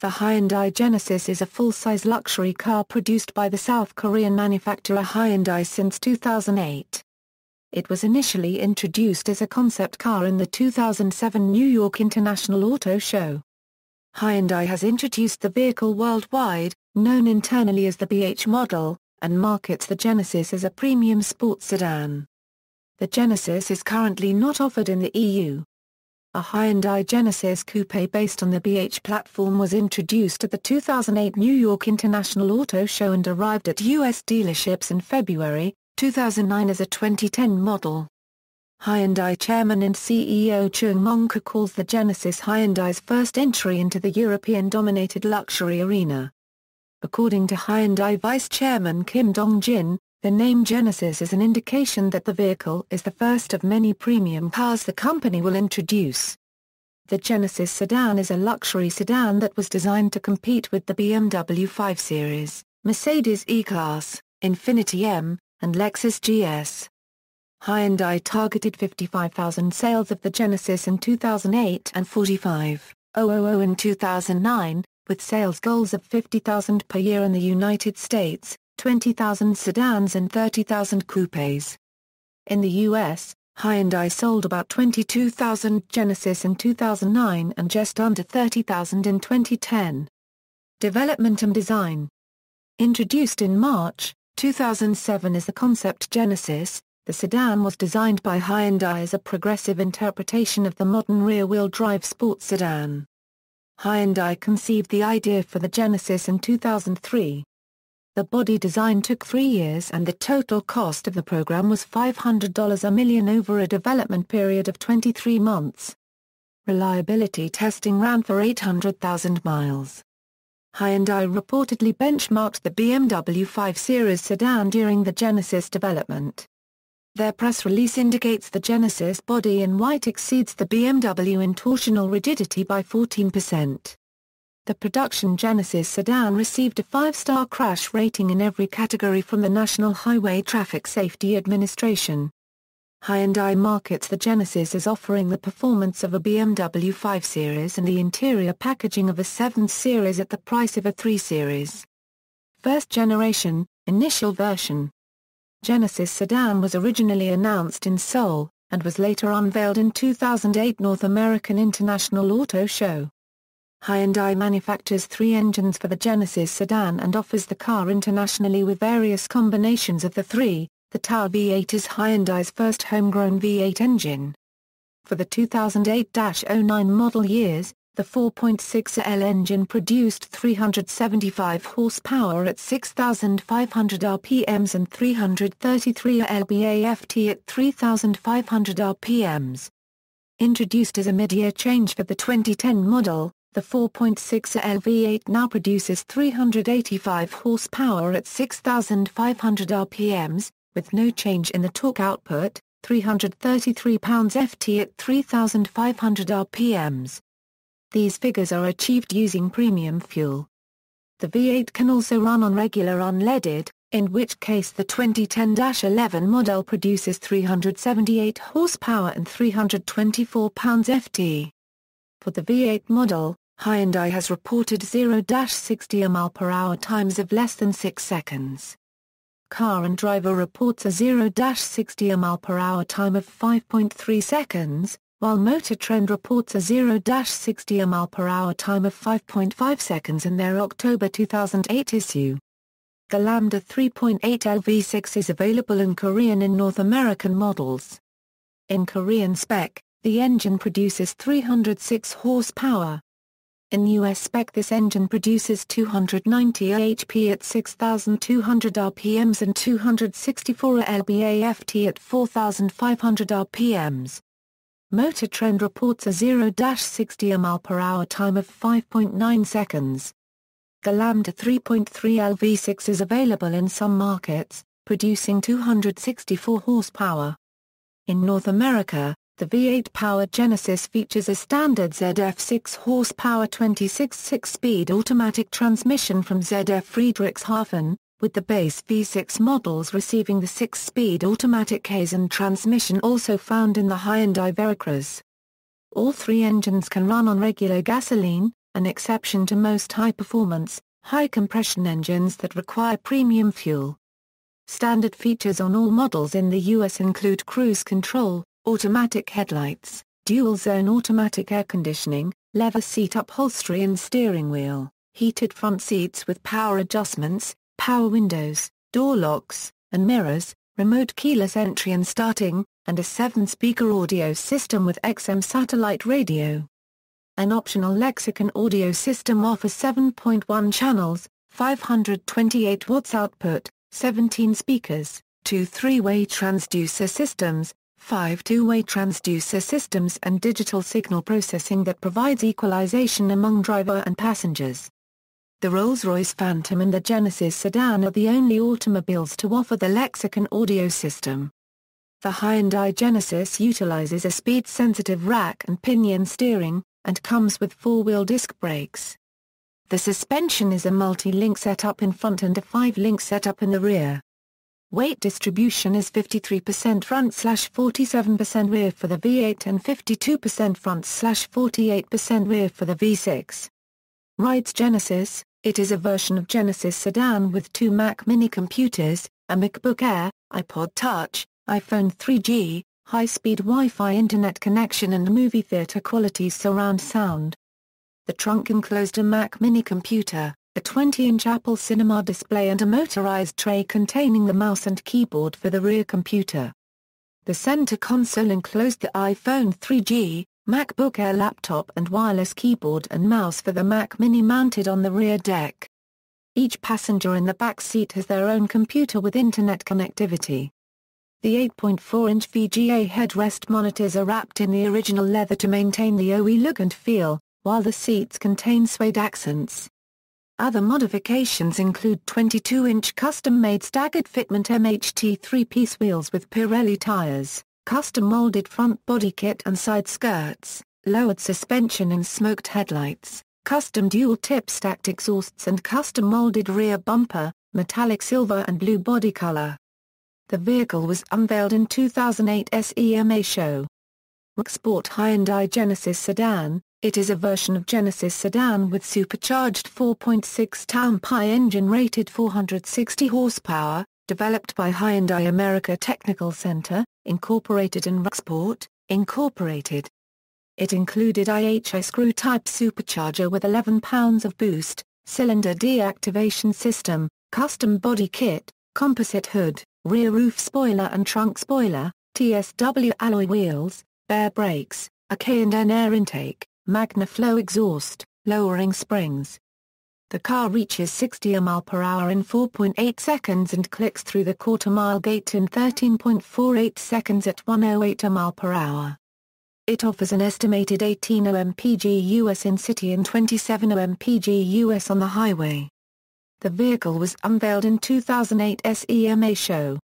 The Hyundai Genesis is a full-size luxury car produced by the South Korean manufacturer Hyundai since 2008. It was initially introduced as a concept car in the 2007 New York International Auto Show. Hyundai has introduced the vehicle worldwide, known internally as the BH model, and markets the Genesis as a premium sports sedan. The Genesis is currently not offered in the EU. A Hyundai Genesis Coupe based on the BH platform was introduced at the 2008 New York International Auto Show and arrived at US dealerships in February 2009 as a 2010 model. Hyundai chairman and CEO Chung Mong-koo calls the Genesis Hyundai's first entry into the European-dominated luxury arena. According to Hyundai Vice Chairman Dong-jin, the name Genesis is an indication that the vehicle is the first of many premium cars the company will introduce. The Genesis sedan is a luxury sedan that was designed to compete with the BMW 5 Series, Mercedes E-Class, Infiniti M, and Lexus GS. Hyundai targeted 55,000 sales of the Genesis in 2008 and 45,000 in 2009, with sales goals of 50,000 per year in the United States, 20,000 sedans and 30,000 coupes. In the US, Hyundai sold about 22,000 Genesis in 2009 and just under 30,000 in 2010. Development and design. Introduced in March 2007 as the concept Genesis, the sedan was designed by Hyundai as a progressive interpretation of the modern rear-wheel drive sports sedan. Hyundai conceived the idea for the Genesis in 2003. The body design took 3 years and the total cost of the program was $500 million over a development period of 23 months. Reliability testing ran for 800,000 miles. Hyundai reportedly benchmarked the BMW 5 Series sedan during the Genesis development. Their press release indicates the Genesis body in white exceeds the BMW in torsional rigidity by 14%. The production Genesis sedan received a 5-star crash rating in every category from the National Highway Traffic Safety Administration. Hyundai markets the Genesis as offering the performance of a BMW 5 Series and the interior packaging of a 7 Series at the price of a 3 Series. First generation, initial version. Genesis sedan was originally announced in Seoul, and was later unveiled in 2008 North American International Auto Show. Hyundai manufactures 3 engines for the Genesis sedan and offers the car internationally with various combinations of the 3. The Tower V8 is Hyundai's first homegrown V8 engine. For the 2008-09 model years, the 4.6L engine produced 375 horsepower at 6,500 rpms and 333 lb-ft at 3,500 rpms. Introduced as a mid-year change for the 2010 model, the 4.6L V8 now produces 385 horsepower at 6,500 rpms, with no change in the torque output, 333 pounds-ft at 3,500 rpms. These figures are achieved using premium fuel. The V8 can also run on regular unleaded, in which case the 2010-11 model produces 378 horsepower and 324 pounds-ft. For the V8 model, Hyundai has reported 0-60 mph times of less than 6 seconds. Car and Driver reports a 0-60 mph time of 5.3 seconds, while Motor Trend reports a 0-60 mph time of 5.5 seconds in their October 2008 issue. The Lambda 3.8L V6 is available in Korean in North American models. In Korean spec, the engine produces 306 horsepower. In US spec this engine produces 290 HP at 6,200 rpms and 264 lb-ft at 4,500 rpms. Motor Trend reports a 0-60 mph time of 5.9 seconds. The Lambda 3.3L V6 is available in some markets, producing 264 horsepower. In North America, the V8-powered Genesis features a standard ZF 6-horsepower 26 6-speed automatic transmission from ZF Friedrichshafen, with the base V6 models receiving the 6-speed automatic Kaizen transmission also found in the Hyundai Veracruz. All 3 engines can run on regular gasoline, an exception to most high-performance, high-compression engines that require premium fuel. Standard features on all models in the US include cruise control, automatic headlights, dual-zone automatic air conditioning, leather seat upholstery and steering wheel, heated front seats with power adjustments, power windows, door locks, and mirrors, remote keyless entry and starting, and a 7-speaker audio system with XM satellite radio. An optional Lexicon audio system offers 7.1 channels, 528 watts output, 17 speakers, 2 3-way transducer systems, 5 2-way transducer systems and digital signal processing that provides equalization among driver and passengers. The Rolls-Royce Phantom and the Genesis sedan are the only automobiles to offer the Lexicon audio system. The Hyundai Genesis utilizes a speed-sensitive rack and pinion steering, and comes with 4-wheel disc brakes. The suspension is a multi-link setup in front and a 5-link setup in the rear. Weight distribution is 53% front/47% rear for the V8 and 52% front/48% rear for the V6. Rides Genesis. It is a version of Genesis sedan with 2 Mac mini computers, a MacBook Air, iPod Touch, iPhone 3G, high-speed Wi-Fi internet connection and movie theater quality surround sound. The trunk enclosed a Mac mini computer, a 20-inch Apple Cinema display and a motorized tray containing the mouse and keyboard for the rear computer. The center console enclosed the iPhone 3G, MacBook Air laptop and wireless keyboard and mouse for the Mac mini mounted on the rear deck. Each passenger in the back seat has their own computer with internet connectivity. The 8.4-inch VGA headrest monitors are wrapped in the original leather to maintain the OE look and feel, while the seats contain suede accents. Other modifications include 22-inch custom-made staggered fitment MHT 3-piece wheels with Pirelli tires, custom-molded front body kit and side skirts, lowered suspension and smoked headlights, custom dual-tip stacked exhausts and custom-molded rear bumper, metallic silver and blue body color. The vehicle was unveiled in 2008 SEMA show. Sport Hyundai Genesis Sedan. It is a version of Genesis sedan with supercharged 4.6 Town-Pi engine rated 460 horsepower, developed by Hyundai America Technical Center, Incorporated and Sport, Incorporated. It included IHI screw-type supercharger with 11 pounds of boost, cylinder deactivation system, custom body kit, composite hood, rear roof spoiler and trunk spoiler, TSW alloy wheels, bare brakes, a K&N air intake, MagnaFlow exhaust, lowering springs. The car reaches 60 mph in 4.8 seconds and clicks through the quarter-mile gate in 13.48 seconds at 108 mph. It offers an estimated 18 mpg US in city and 27 mpg US on the highway. The vehicle was unveiled in 2008 SEMA show.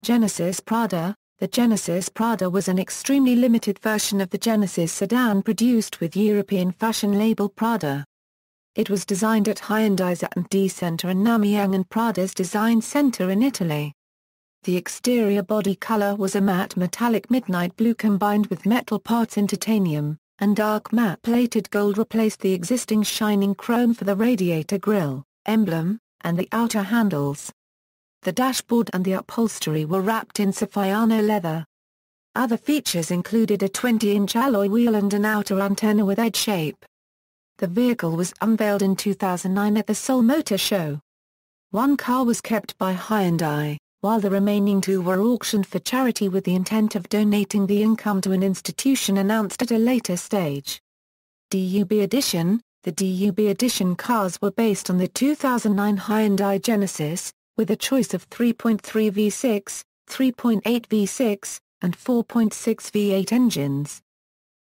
Genesis Prada. The Genesis Prada was an extremely limited version of the Genesis sedan produced with European fashion label Prada. It was designed at Hyundai's A&D Center in Namiang and Prada's Design Center in Italy. The exterior body color was a matte metallic midnight blue combined with metal parts in titanium, and dark matte plated gold replaced the existing shining chrome for the radiator grille, emblem, and the outer handles. The dashboard and the upholstery were wrapped in Saffiano leather. Other features included a 20-inch alloy wheel and an outer antenna with edge shape. The vehicle was unveiled in 2009 at the Seoul Motor Show. One car was kept by Hyundai, while the remaining 2 were auctioned for charity with the intent of donating the income to an institution announced at a later stage. DUB Edition. The DUB Edition cars were based on the 2009 Hyundai Genesis, with a choice of 3.3 V6, 3.8 V6, and 4.6 V8 engines.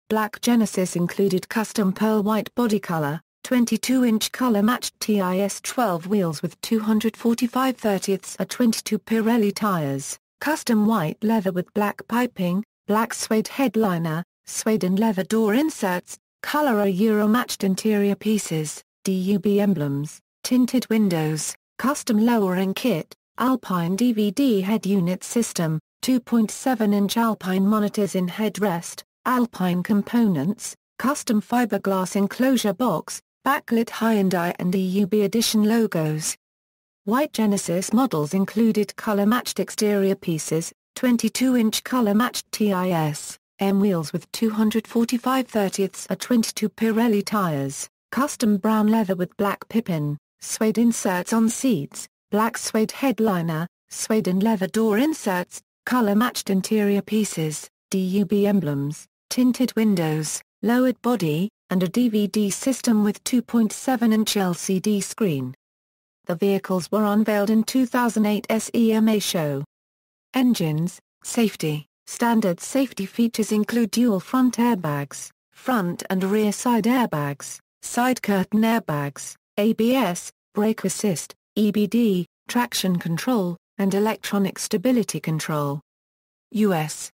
Black Genesis included custom pearl white body color, 22-inch color-matched TIS-12 wheels with 245/30ths or 22 Pirelli tires, custom white leather with black piping, black suede headliner, suede and leather door inserts, color Euro-matched interior pieces, DUB emblems, tinted windows, custom lowering kit, Alpine DVD head unit system, 2.7-inch Alpine monitors in headrest, Alpine components, custom fiberglass enclosure box, backlit Hyundai and EUB edition logos. White Genesis models included color-matched exterior pieces, 22-inch color-matched TIS M wheels with 245/30ths or 22 Pirelli tires, custom brown leather with black pippin, suede inserts on seats, black suede headliner, suede and leather door inserts, color-matched interior pieces, DUB emblems, tinted windows, lowered body, and a DVD system with 2.7-inch LCD screen. The vehicles were unveiled in 2008 SEMA show. Engines, safety. Standard safety features include dual front airbags, front and rear side airbags, side curtain airbags, ABS, brake assist, EBD, traction control, and electronic stability control. U.S.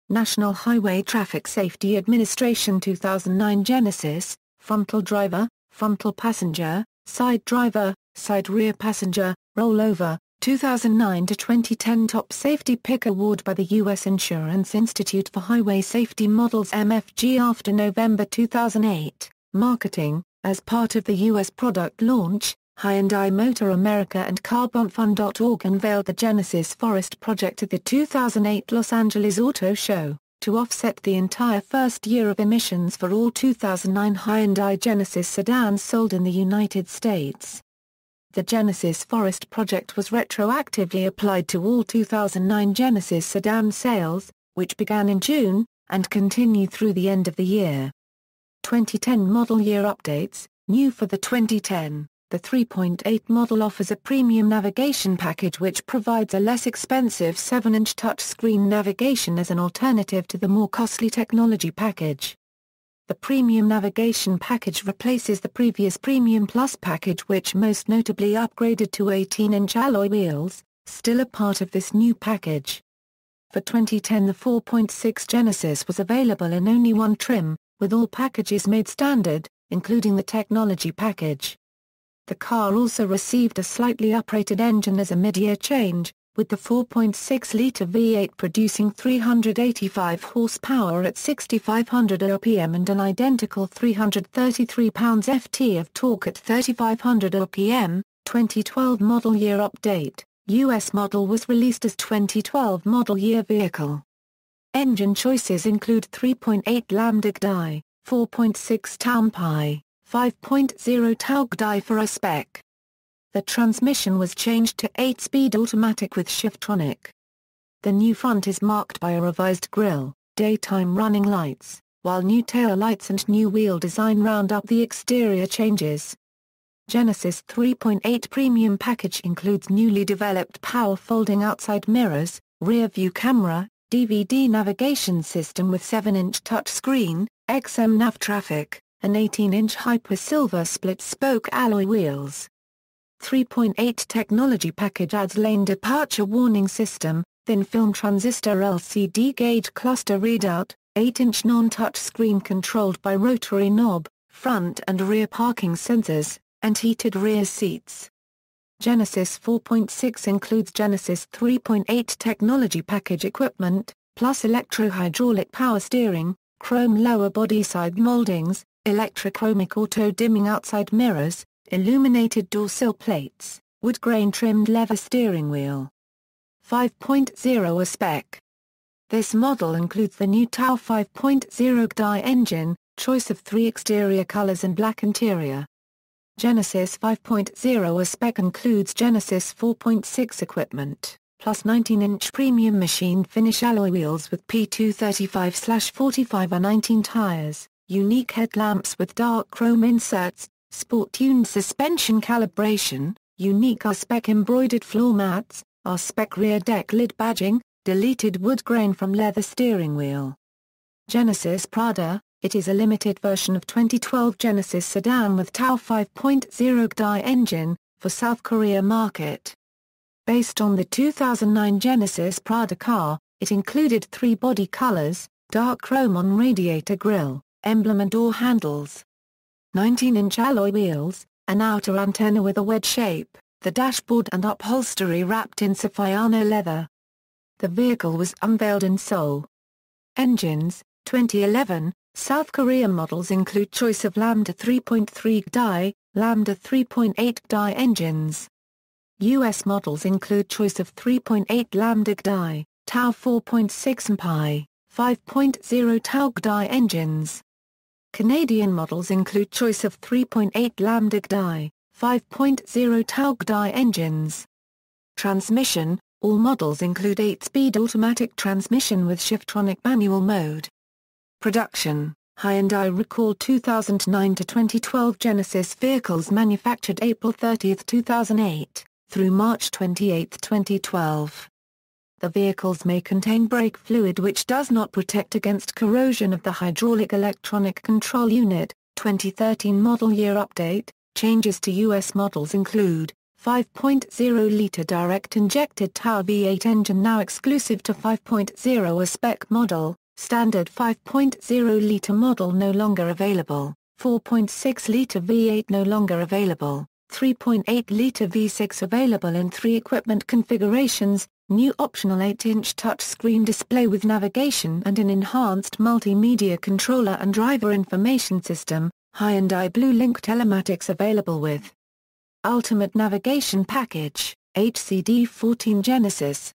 National Highway Traffic Safety Administration 2009 Genesis, frontal driver, frontal passenger, side driver, side rear passenger, rollover, 2009 to 2010 Top Safety Pick Award by the U.S. Insurance Institute for Highway Safety Models MFG after November 2008. Marketing. As part of the U.S. product launch, Hyundai Motor America and CarbonFun.org unveiled the Genesis Forest project at the 2008 Los Angeles Auto Show, to offset the entire first year of emissions for all 2009 Hyundai Genesis sedans sold in the United States. The Genesis Forest project was retroactively applied to all 2009 Genesis sedan sales, which began in June, and continue through the end of the year. 2010 model year updates. New for the 2010, the 3.8 model offers a premium navigation package which provides a less expensive 7-inch touchscreen navigation as an alternative to the more costly technology package. The Premium Navigation package replaces the previous Premium Plus package, which most notably upgraded to 18-inch alloy wheels, still a part of this new package. For 2010 the 4.6 Genesis was available in only one trim, with all packages made standard, including the technology package. The car also received a slightly uprated engine as a mid-year change, with the 4.6-litre V8 producing 385 horsepower at 6,500 rpm and an identical 333 pounds-ft of torque at 3,500 rpm. 2012 model year update. US model was released as 2012 model year vehicle. Engine choices include 3.8 Lambda GDI, 4.6 Taunpei, 5.0 Taug GDI for a spec. The transmission was changed to 8-speed automatic with Shiftronic. The new front is marked by a revised grille, daytime running lights, while new tail lights and new wheel design round up the exterior changes. Genesis 3.8 Premium package includes newly developed power folding outside mirrors, rear view camera, DVD navigation system with 7-inch touchscreen, XM nav traffic, and 18-inch Hyper Silver split-spoke alloy wheels. 3.8 Technology package adds lane departure warning system, thin-film transistor LCD gauge cluster readout, 8-inch non-touch screen controlled by rotary knob, front and rear parking sensors, and heated rear seats. Genesis 4.6 includes Genesis 3.8 Technology package equipment, plus electro-hydraulic power steering, chrome lower body side moldings, electrochromic auto-dimming outside mirrors, illuminated door sill plates, wood grain trimmed leather steering wheel. 5.0 A spec. This model includes the new Tau 5.0 GDI engine, choice of 3 exterior colors and black interior. Genesis 5.0 A spec includes Genesis 4.6 equipment, plus 19-inch premium machine finish alloy wheels with P235/45R19 tires, unique headlamps with dark chrome inserts, sport-tuned suspension calibration, unique R-spec embroidered floor mats, R-spec rear deck lid badging, deleted wood grain from leather steering wheel. Genesis Prada. It is a limited version of 2012 Genesis sedan with Tau 5.0 GDI engine, for South Korea market. Based on the 2009 Genesis Prada car, it included 3 body colors, dark chrome on radiator grille, emblem and door handles. 19-inch alloy wheels, an outer antenna with a wedge shape, the dashboard and upholstery wrapped in Saffiano leather. The vehicle was unveiled in Seoul. Engines, 2011, South Korea models include choice of Lambda 3.3 GDI, Lambda 3.8 GDI engines. US models include choice of 3.8 Lambda GDI, Tau 4.6 and Pi 5.0 Tau GDI engines. Canadian models include choice of 3.8 Lambda GDI, 5.0 Tau GDI engines. Transmission, all models include 8-speed automatic transmission with Shiftronic manual mode. Production, Hyundai recalled 2009 to 2012 Genesis vehicles manufactured April 30, 2008, through March 28, 2012. The vehicles may contain brake fluid which does not protect against corrosion of the hydraulic electronic control unit. 2013 model year update. Changes to US models include 5.0-liter direct-injected Tau V8 engine now exclusive to 5.0, a spec model, standard 5.0-liter model no longer available, 4.6-liter V8 no longer available, 3.8-liter V6 available in 3 equipment configurations, new optional 8-inch touchscreen display with navigation and an enhanced multimedia controller and driver information system, Hyundai Blue Link telematics available with Ultimate Navigation Package, HCD 14 Genesis.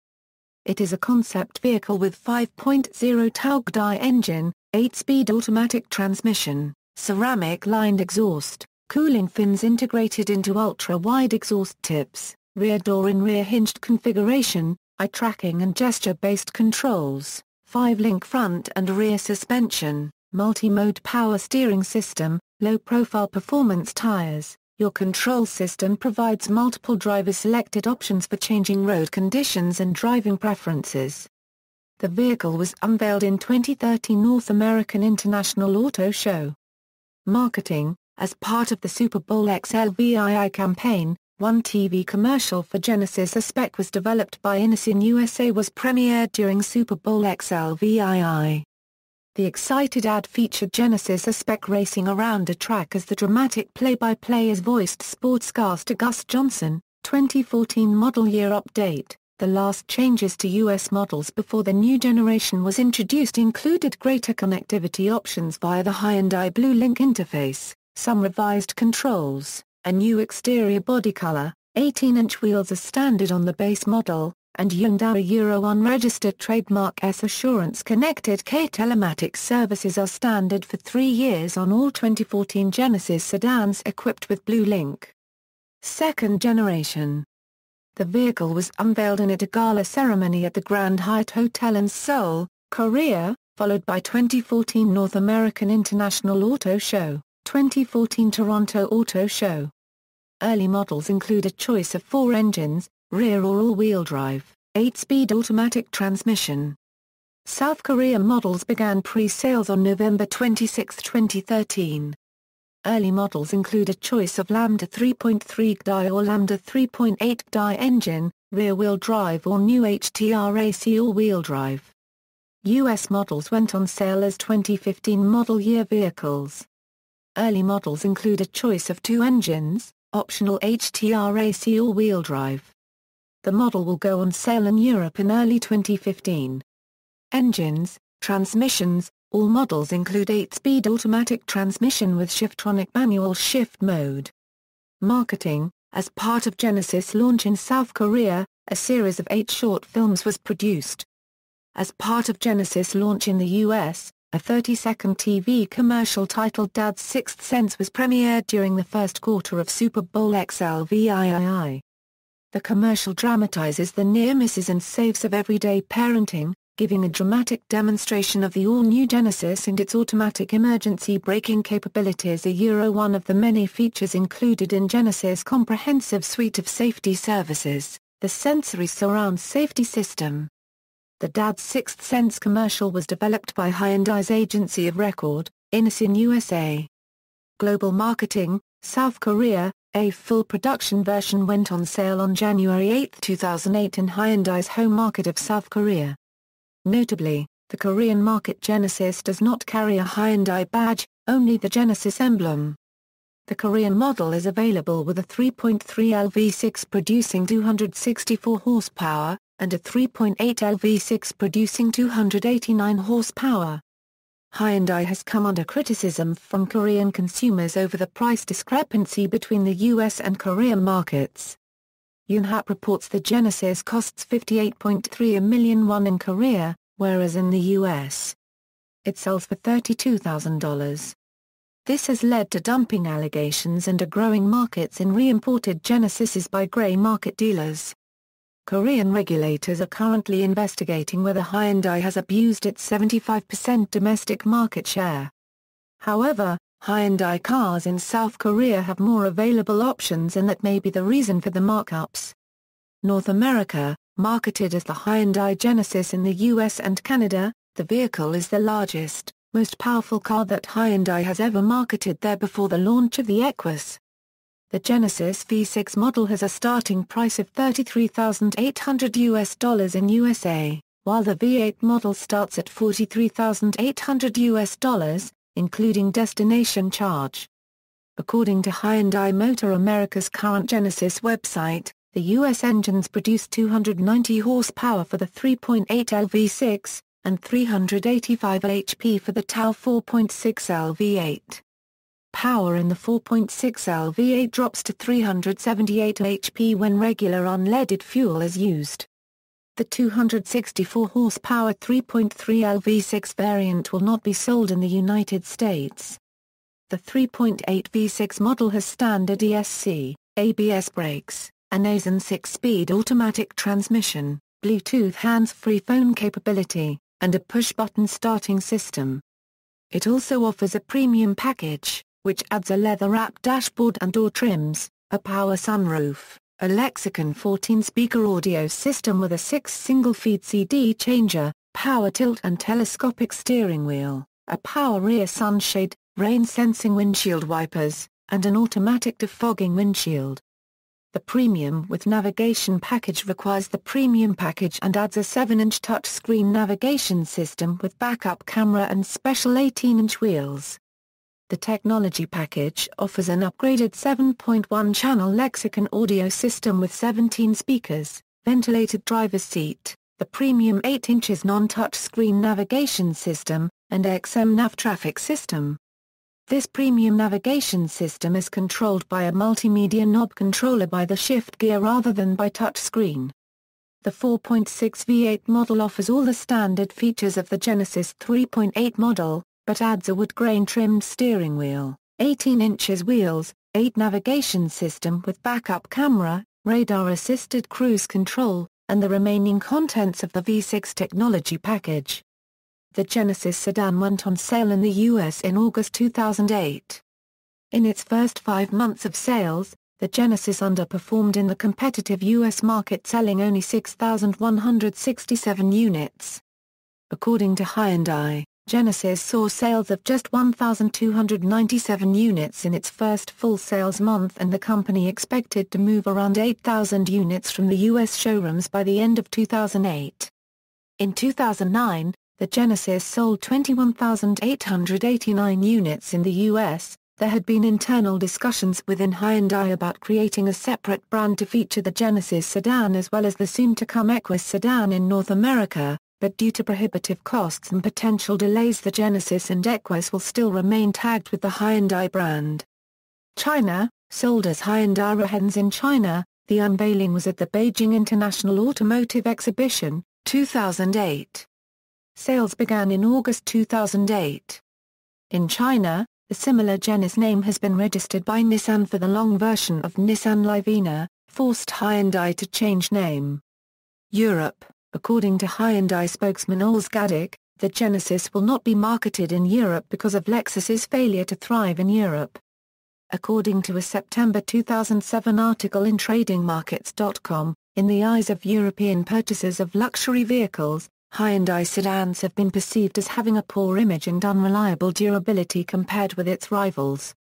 It is a concept vehicle with 5.0 Tau GDI engine, 8-speed automatic transmission, ceramic-lined exhaust, cooling fins integrated into ultra-wide exhaust tips, rear door in rear hinged configuration, eye tracking and gesture-based controls, 5-link front and rear suspension, multi-mode power steering system, low-profile performance tires. Your control system provides multiple driver-selected options for changing road conditions and driving preferences. The vehicle was unveiled in 2013 North American International Auto Show. Marketing: as part of the Super Bowl XLVII campaign, one TV commercial for Genesis spec was developed by Infiniti USA was premiered during Super Bowl XLVII. The excited ad featured Genesis spec racing around a track as the dramatic play-by-play is voiced sportscaster Gus Johnson. 2014 model year update. The last changes to US models before the new generation was introduced included greater connectivity options via the Hyundai Blue Link interface, some revised controls, a new exterior body color, 18-inch wheels as standard on the base model, and Hyundai Euro 1 registered trademark S Assurance Connected K telematics services are standard for 3 years on all 2014 Genesis sedans equipped with Blue Link. Second generation. The vehicle was unveiled in a gala ceremony at the Grand Hyatt Hotel in Seoul, Korea, followed by 2014 North American International Auto Show, 2014 Toronto Auto Show. Early models include a choice of 4 engines, rear or all-wheel drive, 8-speed automatic transmission. South Korea models began pre-sales on November 26, 2013. Early models include a choice of Lambda 3.3 GDI or Lambda 3.8 GDI engine, rear-wheel drive or new HTRAC all-wheel drive. US models went on sale as 2015 model year vehicles. Early models include a choice of 2 engines, optional HTRAC all-wheel drive. The model will go on sale in Europe in early 2015. Engines, transmissions, all models include 8-speed automatic transmission with Shiftronic manual shift mode. Marketing: as part of Genesis launch in South Korea, a series of 8 short films was produced. As part of Genesis launch in the US, a 30-second TV commercial titled Dad's Sixth Sense was premiered during the first quarter of Super Bowl XLVII. The commercial dramatizes the near misses and saves of everyday parenting, giving a dramatic demonstration of the all-new Genesis and its automatic emergency braking capabilities. One of the many features included in Genesis' comprehensive suite of safety services, the sensory surround safety system. The Dad's Sixth Sense commercial was developed by Hyundai's agency of record, Infiniti USA. Global marketing: South Korea. A full production version went on sale on January 8, 2008 in Hyundai's home market of South Korea. Notably, the Korean market Genesis does not carry a Hyundai badge, only the Genesis emblem. The Korean model is available with a 3.3L V6 producing 264 horsepower, and a 3.8L V6 producing 289 horsepower. Hyundai has come under criticism from Korean consumers over the price discrepancy between the US and Korean markets. Yonhap reports the Genesis costs 58.3 million won in Korea, whereas in the US, it sells for $32,000. This has led to dumping allegations and a growing markets in re-imported Genesises by grey market dealers. Korean regulators are currently investigating whether Hyundai has abused its 75% domestic market share. However, Hyundai cars in South Korea have more available options, and that may be the reason for the markups. North America, marketed as the Hyundai Genesis in the US and Canada, the vehicle is the largest, most powerful car that Hyundai has ever marketed there before the launch of the Equus. The Genesis V6 model has a starting price of $33,800 in USA, while the V8 model starts at $43,800, including destination charge. According to Hyundai Motor America's current Genesis website, the US engines produce 290 horsepower for the 3.8L V6, and 385 HP for the TAL 4.6L V8. Power in the 4.6L V8 drops to 378 HP when regular unleaded fuel is used. The 264 horsepower 3.3L V6 variant will not be sold in the United States. The 3.8 V6 model has standard ESC, ABS brakes, an ASIN 6-speed automatic transmission, Bluetooth hands-free phone capability, and a push-button starting system. It also offers a premium package, which adds a leather-wrapped dashboard and door trims, a power sunroof, a Lexicon 14-speaker audio system with a 6-single-feed CD changer, power tilt and telescopic steering wheel, a power rear sunshade, rain-sensing windshield wipers, and an automatic defogging windshield. The Premium with Navigation package requires the Premium package and adds a 7-inch touchscreen navigation system with backup camera and special 18-inch wheels. The Technology package offers an upgraded 7.1-channel Lexicon audio system with 17 speakers, ventilated driver's seat, the Premium 8 inches non-touchscreen navigation system, and XM Nav traffic system. This premium navigation system is controlled by a multimedia knob controller by the shift gear rather than by touchscreen. The 4.6 V8 model offers all the standard features of the Genesis 3.8 model, but adds a wood-grain-trimmed steering wheel, 18 inches wheels, 8 navigation system with backup camera, radar-assisted cruise control, and the remaining contents of the V6 technology package. The Genesis sedan went on sale in the US in August 2008. In its first 5 months of sales, the Genesis underperformed in the competitive US market, selling only 6,167 units. According to Hyundai, Genesis saw sales of just 1,297 units in its first full sales month, and the company expected to move around 8,000 units from the US showrooms by the end of 2008. In 2009, the Genesis sold 21,889 units in the US. There had been internal discussions within Hyundai about creating a separate brand to feature the Genesis sedan as well as the soon-to-come Equus sedan in North America, but due to prohibitive costs and potential delays, the Genesis and Equus will still remain tagged with the Hyundai brand. China, sold as Hyundai Rohens in China, the unveiling was at the Beijing International Automotive Exhibition, 2008. Sales began in August 2008. In China, the similar Genesis name has been registered by Nissan for the long version of Nissan Livina, forced Hyundai to change name. Europe, according to Hyundai spokesman Ols Gadik, the Genesis will not be marketed in Europe because of Lexus's failure to thrive in Europe. According to a September 2007 article in TradingMarkets.com, in the eyes of European purchasers of luxury vehicles, Hyundai sedans have been perceived as having a poor image and unreliable durability compared with its rivals.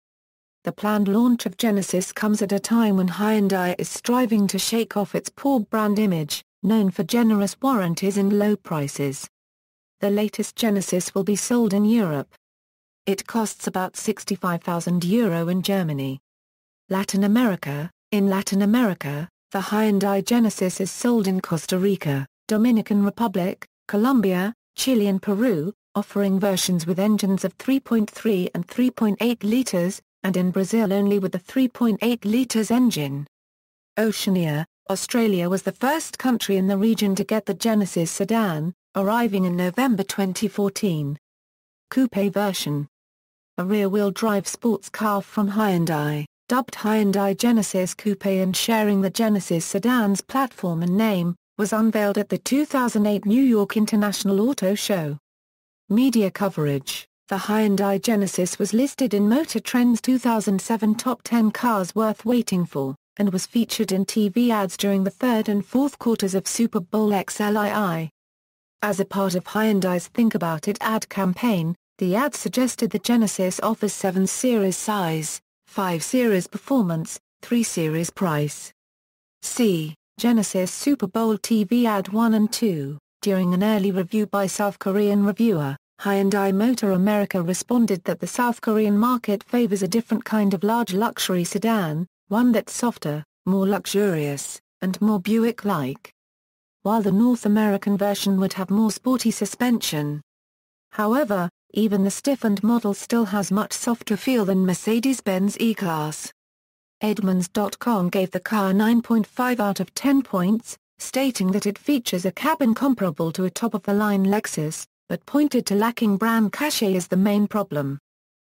The planned launch of Genesis comes at a time when Hyundai is striving to shake off its poor brand image, known for generous warranties and low prices. The latest Genesis will be sold in Europe. It costs about €65,000 in Germany. Latin America. In Latin America, the Hyundai Genesis is sold in Costa Rica, Dominican Republic, Colombia, Chile and Peru, offering versions with engines of 3.3 and 3.8 liters, and in Brazil only with the 3.8 liters engine. Oceania, Australia was the first country in the region to get the Genesis sedan, arriving in November 2014. Coupe version. A rear-wheel drive sports car from Hyundai, dubbed Hyundai Genesis Coupe and sharing the Genesis sedan's platform and name, was unveiled at the 2008 New York International Auto Show. Media coverage. The Hyundai Genesis was listed in Motor Trend's 2007 Top 10 Cars Worth Waiting For, and was featured in TV ads during the third and fourth quarters of Super Bowl XLII. As a part of Hyundai's Think About It ad campaign, the ad suggested the Genesis offers 7 Series size, 5 Series performance, 3 Series price. See Genesis Super Bowl TV ad 1 and 2. During an early review by South Korean reviewer, Hyundai Motor America responded that the South Korean market favors a different kind of large luxury sedan, one that's softer, more luxurious, and more Buick-like. While the North American version would have more sporty suspension. However, even the stiffened model still has much softer feel than Mercedes-Benz E-Class. Edmunds.com gave the car 9.5 out of 10 points, stating that it features a cabin comparable to a top-of-the-line Lexus, but pointed to lacking brand cachet as the main problem.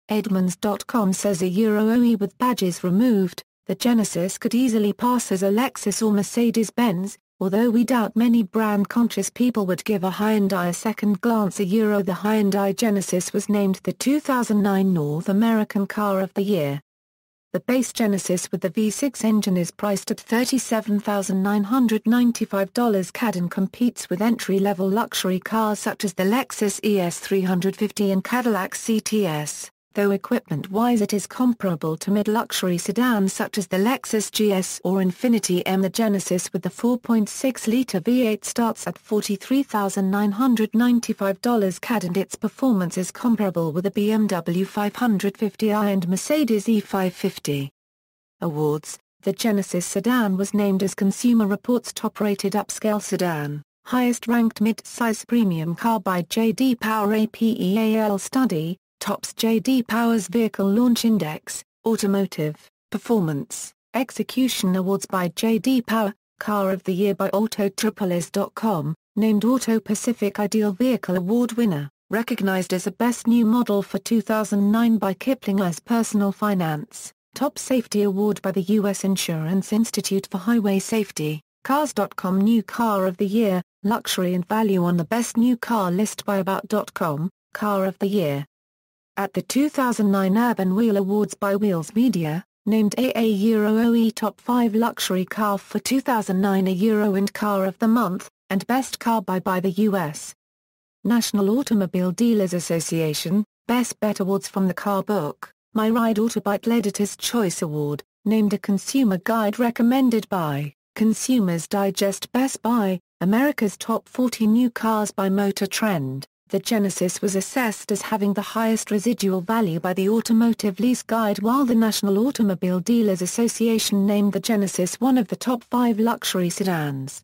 Edmunds.com says a Euro OE with badges removed, the Genesis could easily pass as a Lexus or Mercedes-Benz, although we doubt many brand-conscious people would give a Hyundai a second glance. The Hyundai Genesis was named the 2009 North American Car of the Year. The base Genesis with the V6 engine is priced at $37,995 CAD and competes with entry-level luxury cars such as the Lexus ES350 and Cadillac CTS. Though equipment-wise it is comparable to mid-luxury sedans such as the Lexus GS or Infiniti M. The Genesis with the 4.6-liter V8 starts at $43,995 CAD and its performance is comparable with the BMW 550i and Mercedes E550. Awards. The Genesis sedan was named as Consumer Reports' top-rated upscale sedan, highest-ranked mid-size premium car by J.D. Power APEAL study, tops J.D. Power's Vehicle Launch Index, Automotive, Performance, Execution Awards by J.D. Power, Car of the Year by Autotropolis.com, named Auto Pacific Ideal Vehicle Award winner, recognized as a Best New Model for 2009 by Kiplinger's Personal Finance, Top Safety Award by the U.S. Insurance Institute for Highway Safety, Cars.com New Car of the Year, Luxury and Value on the Best New Car list by About.com, Car of the Year. At the 2009 Urban Wheel Awards by Wheels Media, named AA Euro OE Top 5 Luxury Car for 2009, a Euro and Car of the Month, and Best Car by the U.S. National Automobile Dealers Association, Best Bet Awards from the Car Book, My Ride Autobite Editor's Choice Award, named a consumer guide recommended by Consumers Digest. Best Buy, America's Top 40 New Cars by Motor Trend. The Genesis was assessed as having the highest residual value by the Automotive Lease Guide, while the National Automobile Dealers Association named the Genesis one of the top 5 luxury sedans.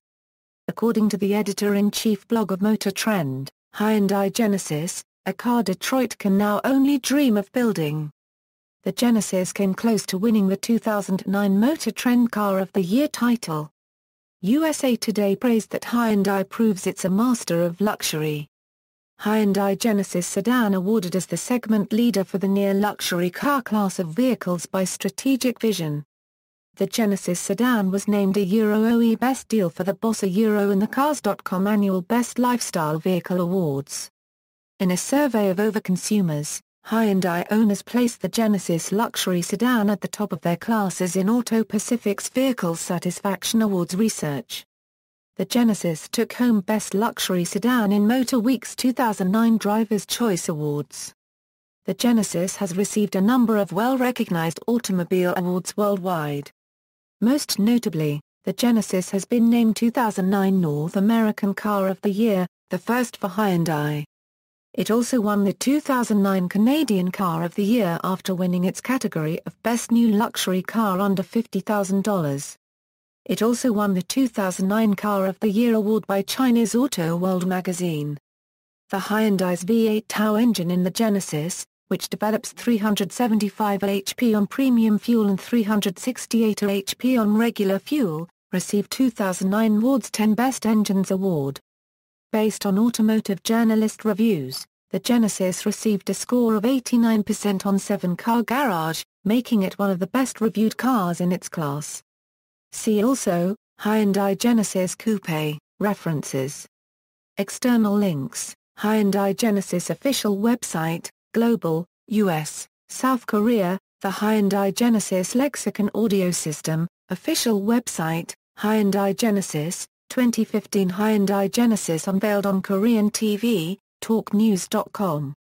According to the editor-in-chief blog of Motor Trend, Hyundai Genesis, a car Detroit can now only dream of building. The Genesis came close to winning the 2009 Motor Trend Car of the Year title. USA Today praised that Hyundai proves it's a master of luxury. Hyundai Genesis sedan awarded as the segment leader for the near-luxury car class of vehicles by Strategic Vision. The Genesis sedan was named a Euro OE Best Deal for the Bossa Euro in the Cars.com annual Best Lifestyle Vehicle Awards. In a survey of over consumers, Hyundai owners placed the Genesis luxury sedan at the top of their classes in Auto Pacific's Vehicle Satisfaction Awards research. The Genesis took home Best Luxury Sedan in Motor Week's 2009 Driver's Choice Awards. The Genesis has received a number of well-recognized automobile awards worldwide. Most notably, the Genesis has been named 2009 North American Car of the Year, the first for Hyundai. It also won the 2009 Canadian Car of the Year after winning its category of Best New Luxury Car under $50,000. It also won the 2009 Car of the Year award by China's Auto World magazine. the Hyundai's V8 TOW engine in the Genesis, which develops 375 HP on premium fuel and 368 HP on regular fuel, received 2009 Award's 10 Best Engines Award. Based on automotive journalist reviews, the Genesis received a score of 89% on 7 Car Garage, making it one of the best-reviewed cars in its class. See also, Hyundai Genesis Coupe, references. External links, Hyundai Genesis official website, Global, US, South Korea, the Hyundai Genesis Lexicon audio system, official website, Hyundai Genesis, 2015 Hyundai Genesis unveiled on Korean TV, talknews.com.